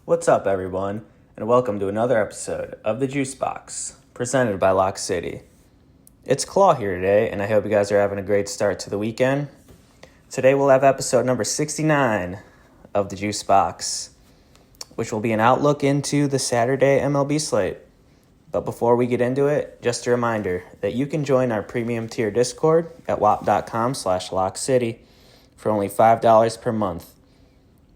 What's up, everyone, and welcome to another episode of the JuiceBox, presented by Lock City. It's Claw here today, and I hope you guys are having a great start to the weekend. Today we'll have episode number 69 of the JuiceBox, which will be an outlook into the Saturday MLB slate. But before we get into it, just a reminder that you can join our premium tier Discord at wap.com/lockcity for only $5 per month.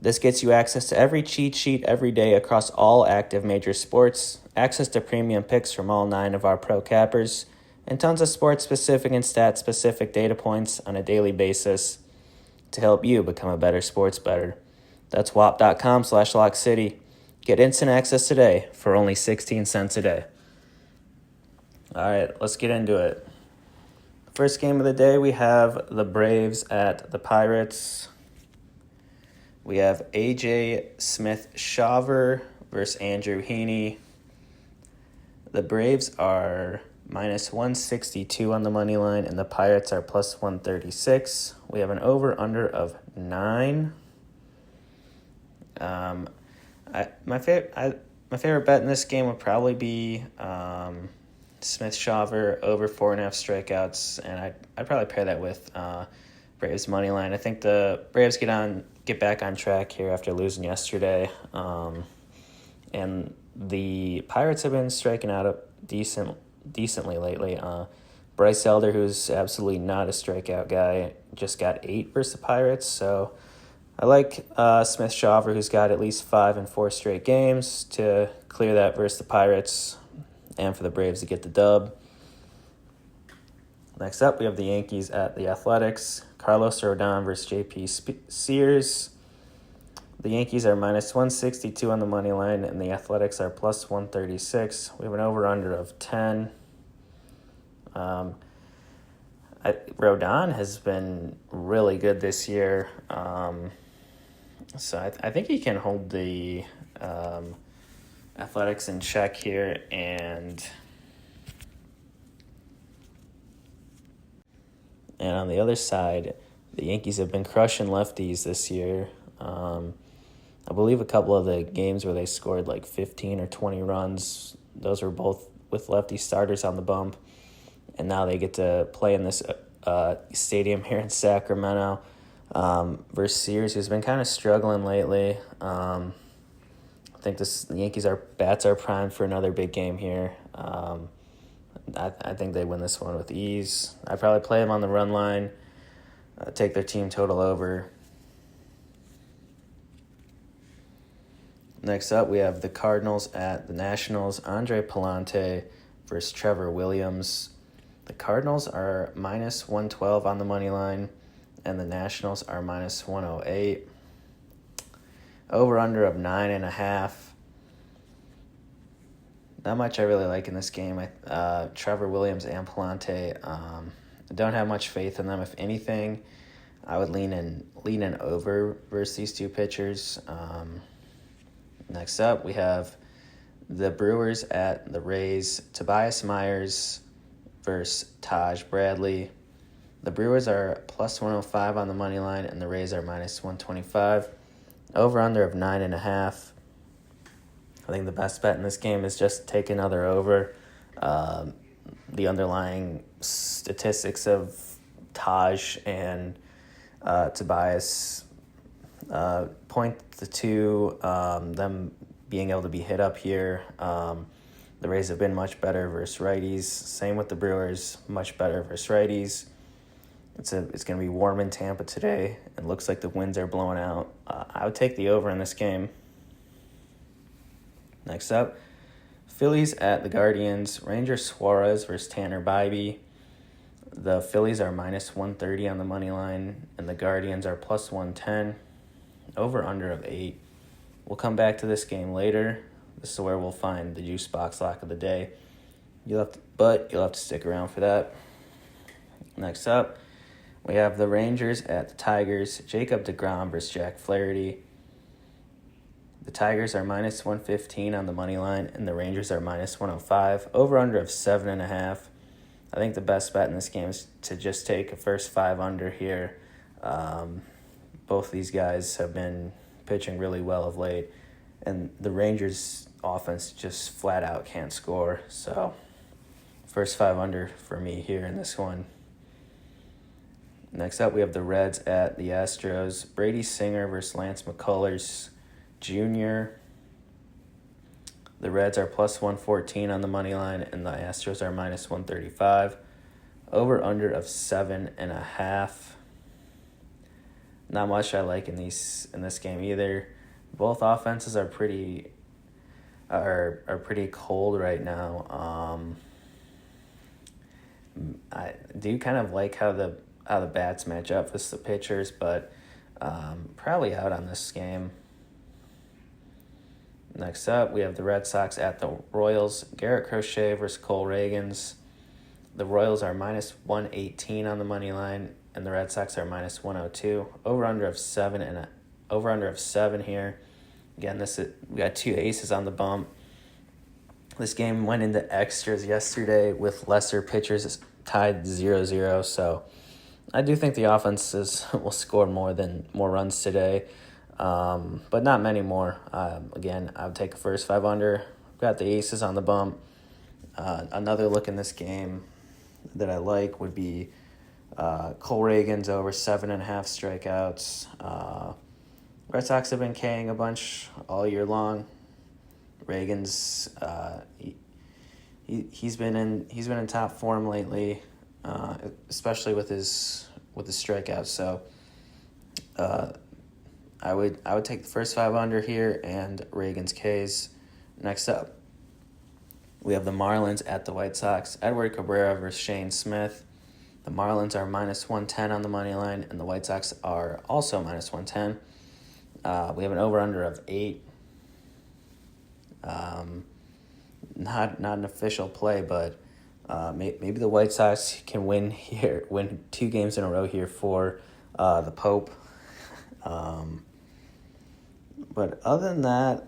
This gets you access to every cheat sheet every day across all active major sports, access to premium picks from all 9 of our pro cappers, and tons of sports-specific and stat-specific data points on a daily basis to help you become a better sports bettor. That's wap.com/lockcity. Get instant access today for only 16 cents a day. All right, let's get into it. First game of the day, we have the Braves at the Pirates. We have A.J. Smith-Shawver versus Andrew Heaney. The Braves are minus 162 on the money line, and the Pirates are plus 136. We have an over-under of 9. My favorite bet in this game would probably be Smith-Shawver over 4.5 strikeouts, and I'd probably pair that with Braves money line. I think the Braves get back on track here after losing yesterday, and the Pirates have been striking out decently lately. Bryce Elder, who's absolutely not a strikeout guy, just got 8 versus the Pirates, so I like Smith-Shawver, who's got at least 5 and 4 straight games, to clear that versus the Pirates and for the Braves to get the dub. Next up, we have the Yankees at the Athletics. Carlos Rodon versus J.P. Sears. The Yankees are minus 162 on the money line, and the Athletics are plus 136. We have an over-under of 10. Rodon has been really good this year, so I think he can hold the Athletics in check here, and on the other side, the Yankees have been crushing lefties this year. I believe a couple of the games where they scored like 15 or 20 runs, those were both with lefty starters on the bump. And now they get to play in this stadium here in Sacramento versus Sears, who's been kind of struggling lately. I think the Yankees' bats are primed for another big game here. I think they win this one with ease. I'd probably play them on the run line, take their team total over. Next up, we have the Cardinals at the Nationals. Andre Pallante versus Trevor Williams. The Cardinals are minus 112 on the money line, and the Nationals are minus 108. Over-under of 9.5. Not much I really like in this game. Trevor Williams and Pallante, I don't have much faith in them. If anything, I would lean in over versus these two pitchers. Next up, we have the Brewers at the Rays. Tobias Myers versus Taj Bradley. The Brewers are plus 105 on the money line, and the Rays are minus 125. Over-under of 9.5. I think the best bet in this game is just take another over. The underlying statistics of Taj and Tobias point to them being able to be hit up here. The Rays have been much better versus righties. Same with the Brewers, much better versus righties. It's going to be warm in Tampa today. It looks like the winds are blowing out. I would take the over in this game. Next up, Phillies at the Guardians. Ranger Suarez versus Tanner Bybee. The Phillies are minus 130 on the money line, and the Guardians are plus 110. Over-under of 8. We'll come back to this game later. This is where we'll find the JuiceBox Lock of the day. You'll have to stick around for that. Next up, we have the Rangers at the Tigers. Jacob deGrom versus Jack Flaherty. The Tigers are minus 115 on the money line, and the Rangers are minus 105. Over-under of 7.5. I think the best bet in this game is to just take a first 5 under here. Both these guys have been pitching really well of late. and the Rangers offense just flat out can't score. So first 5 under for me here in this one. Next up, we have the Reds at the Astros. Brady Singer versus Lance McCullers Jr. The Reds are plus 114 on the money line, and the Astros are minus 135. Over under of 7.5. Not much I like in this game either. Both offenses are pretty cold right now. I do kind of like how the bats match up with the pitchers, but probably out on this game. Next up, we have the Red Sox at the Royals. Garrett Crochet versus Cole Ragans. The Royals are minus 118 on the money line, and the Red Sox are minus 102. Over under of 7 here. Again, we got 2 aces on the bump. This game went into extras yesterday with lesser pitchers tied 0-0, so I do think the offenses will score more runs today, but not many more. Again, I would take a first 5 under. Got the aces on the bump. Another look in this game that I like would be Cole Ragans over 7.5 strikeouts. Red Sox have been K'ing a bunch all year long. Ragans, he's been in top form lately, especially with his strikeouts. So I would take the first 5 under here and Ragans K's. Next up, we have the Marlins at the White Sox. Edward Cabrera versus Shane Smith. The Marlins are minus 110 on the money line, and the White Sox are also minus 110. We have an over-under of 8. Not an official play, but maybe the White Sox can win 2 games in a row here for the Pope. But other than that,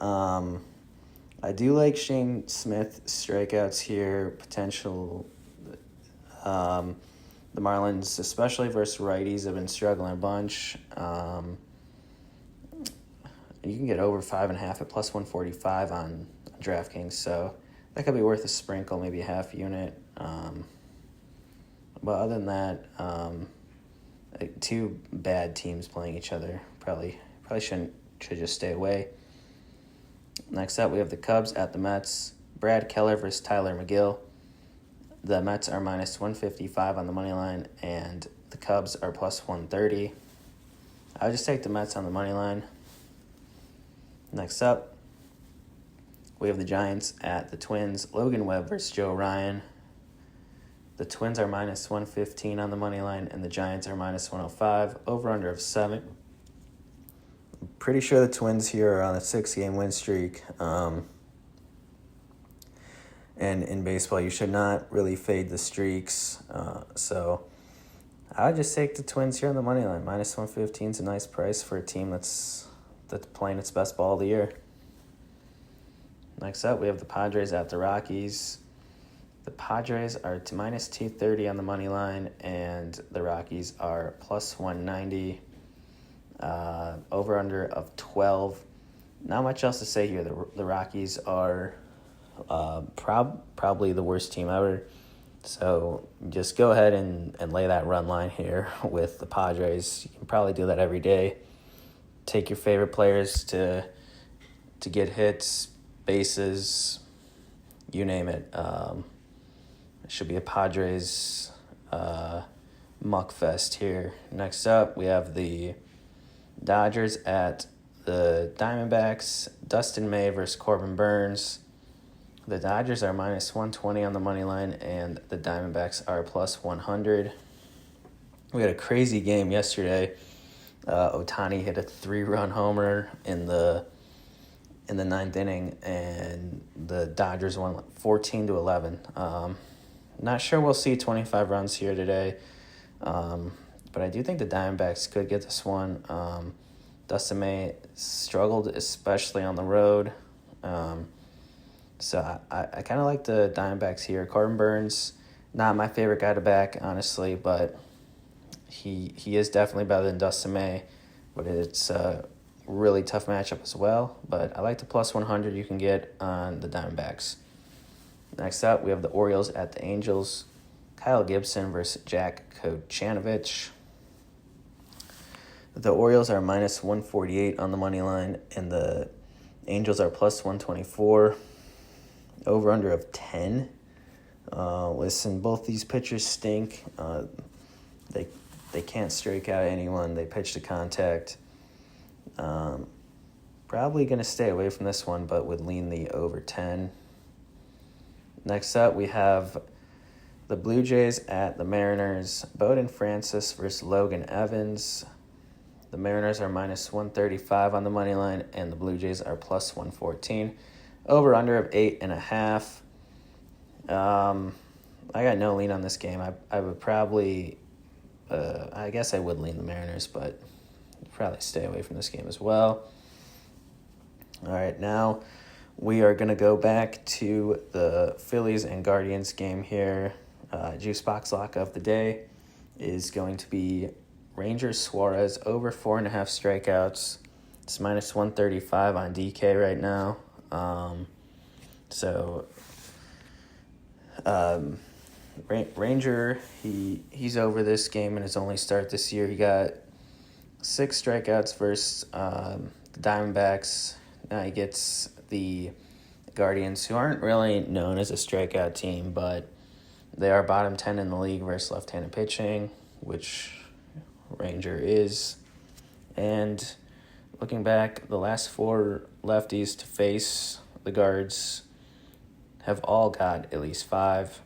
I do like Shane Smith strikeouts here. Potential. The Marlins, especially versus righties, have been struggling a bunch. You can get over 5.5 at plus 145 on DraftKings, so that could be worth a sprinkle, maybe a half unit. But other than that, 2 bad teams playing each other. Probably should just stay away. Next up, we have the Cubs at the Mets. Brad Keller versus Tyler McGill. The Mets are minus 155 on the money line, and the Cubs are plus 130. I would just take the Mets on the money line. Next up, we have the Giants at the Twins. Logan Webb versus Joe Ryan. The Twins are minus 115 on the money line, and the Giants are minus 105. Over-under of 7. I'm pretty sure the Twins here are on a 6-game win streak. And in baseball, you should not really fade the streaks. So I would just take the Twins here on the money line. Minus 115 is a nice price for a team that's playing its best ball of the year. Next up, we have the Padres at the Rockies. The Padres are minus 230 on the money line, and the Rockies are plus 190. Over-under of 12. Not much else to say here. The Rockies are probably the worst team ever. So just go ahead and lay that run line here with the Padres. You can probably do that every day. Take your favorite players to get hits, bases, you name it. It should be a Padres muck fest here. Next up, we have the Dodgers at the Diamondbacks. Dustin May versus Corbin Burns. The Dodgers are minus 120 on the money line, and the Diamondbacks are plus 100. We had a crazy game yesterday. Ohtani hit a 3-run homer in the 9th inning, and the Dodgers won 14-11. Not sure we'll see 25 runs here today, but I do think the Diamondbacks could get this one. Dustin May struggled, especially on the road. So I kind of like the Diamondbacks here. Corbin Burns, not my favorite guy to back, honestly, but he is definitely better than Dustin May. But it's really tough matchup as well, but I like the plus 100 you can get on the Diamondbacks. Next up, we have the Orioles at the Angels. Kyle Gibson versus Jack Kochanovich. The Orioles are minus 148 on the money line, and the Angels are plus 124. Over-under of 10. Listen, both these pitchers stink. They can't strike out anyone. They pitch to contact. Probably going to stay away from this one, but would lean the over 10. Next up, we have the Blue Jays at the Mariners. Bowden Francis versus Logan Evans. The Mariners are minus 135 on the money line, and the Blue Jays are plus 114. Over-under of 8.5. I got no lean on this game. I would probably, I guess I would lean the Mariners, but probably stay away from this game as well. All right, now we are going to go back to the Phillies and Guardians game here. JuiceBox Lock of the day is going to be Rangers Suarez over 4.5 strikeouts. It's minus 135 on DK right now. Ranger, he's over this game in his only start this year. He got 6 strikeouts versus the Diamondbacks. Now he gets the Guardians, who aren't really known as a strikeout team, but they are bottom 10 in the league versus left-handed pitching, which Ranger is. And looking back, the last 4 lefties to face the Guards have all got at least 5.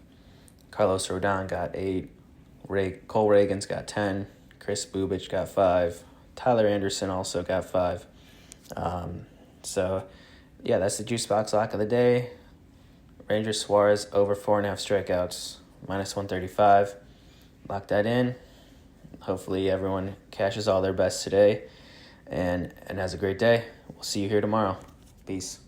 Carlos Rodon got 8. Cole Reagan's got 10. Chris Bubich got 5. Tyler Anderson also got 5. That's the JuiceBox Lock of the day. Rangers Suarez over 4.5 strikeouts, minus 135. Lock that in. Hopefully everyone cashes all their bets today and has a great day. We'll see you here tomorrow. Peace.